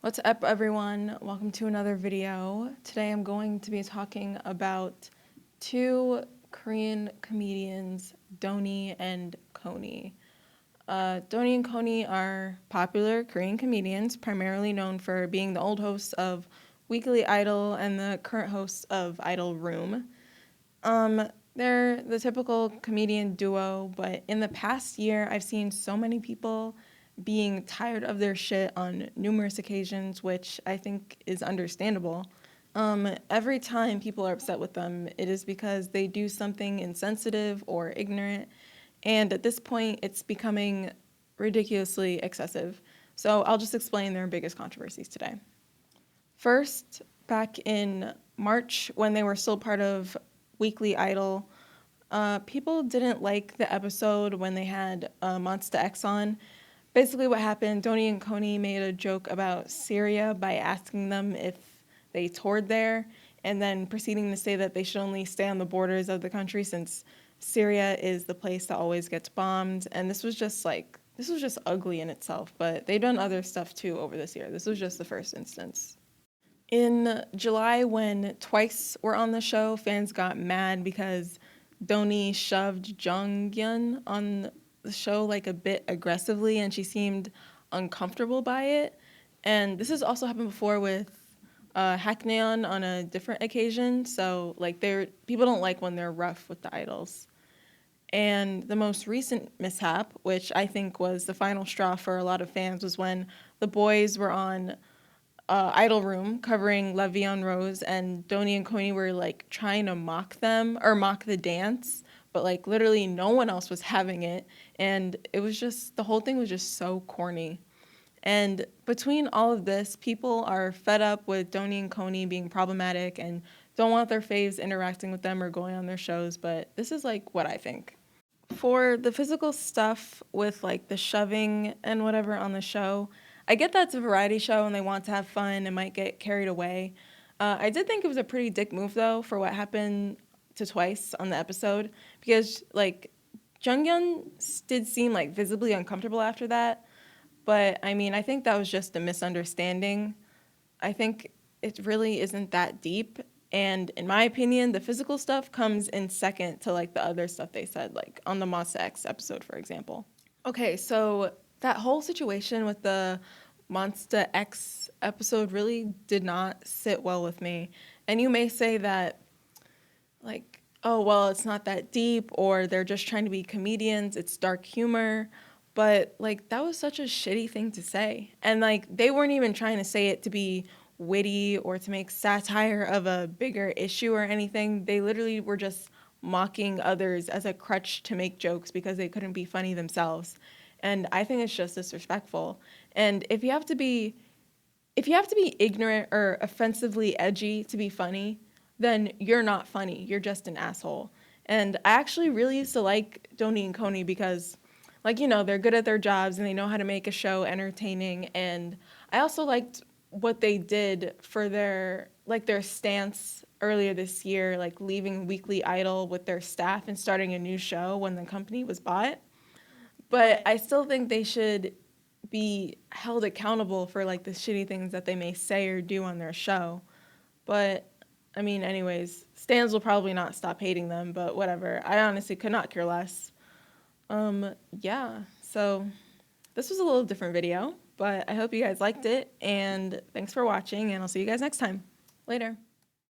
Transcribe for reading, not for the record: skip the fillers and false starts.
What's up, everyone? Welcome to another video. Today I'm going to be talking about two Korean comedians, Doni and Coni. Doni and Coni are popular Korean comedians, primarily known for being the old hosts of Weekly Idol and the current hosts of Idol Room. They're the typical comedian duo, but in the past year, I've seen so many people being tired of their shit on numerous occasions, which I think is understandable. Every time people are upset with them, it is because they do something insensitive or ignorant, and at this point, it's becoming ridiculously excessive. So I'll just explain their biggest controversies today. First, back in March, when they were still part of Weekly Idol, people didn't like the episode when they had Monsta X on. Basically what happened, Doni and Coni made a joke about Syria by asking them if they toured there, and then proceeding to say that they should only stay on the borders of the country since Syria is the place that always gets bombed. And this was just ugly in itself, but they've done other stuff too over this year. This was just the first instance. In July, when Twice were on the show, fans got mad because Doni shoved Jonghyun on the show like a bit aggressively, and she seemed uncomfortable by it. And this has also happened before with Hackneon on a different occasion. So like people don't like when they're rough with the idols. And the most recent mishap, which I think was the final straw for a lot of fans, was when the boys were on Idol Room covering La Vie en Rose, and Doni and Coni were like trying to mock them or mock the dance, but like literally no one else was having it, and it was just, the whole thing was just so corny. And between all of this, people are fed up with Doni and Coni being problematic and don't want their faves interacting with them or going on their shows, but this is like what I think. For the physical stuff with like the shoving and whatever on the show, I get that's a variety show and they want to have fun and might get carried away. I did think it was a pretty dick move though for what happened to Twice on the episode, because like Junghyun did seem like visibly uncomfortable after that, but I mean I think that was just a misunderstanding. I think it really isn't that deep. And in my opinion, the physical stuff comes in second to like the other stuff they said, like on the Monsta X episode, for example. Okay, so that whole situation with the Monsta X episode really did not sit well with me. And you may say that, like, oh, well, it's not that deep, or they're just trying to be comedians, it's dark humor. But, like, that was such a shitty thing to say. And, like, they weren't even trying to say it to be witty or to make satire of a bigger issue or anything. They literally were just mocking others as a crutch to make jokes because they couldn't be funny themselves. And I think it's just disrespectful. And if you have to be ignorant or offensively edgy to be funny, then you're not funny. You're just an asshole. And I actually really used to like Doni and Coni because, like, you know, they're good at their jobs and they know how to make a show entertaining. And I also liked what they did for their stance earlier this year, like leaving Weekly Idol with their staff and starting a new show when the company was bought. But I still think they should be held accountable for like the shitty things that they may say or do on their show. But I mean, anyways, stans will probably not stop hating them, but whatever. I honestly could not care less. Yeah, so this was a little different video, but I hope you guys liked it, and thanks for watching, and I'll see you guys next time. Later.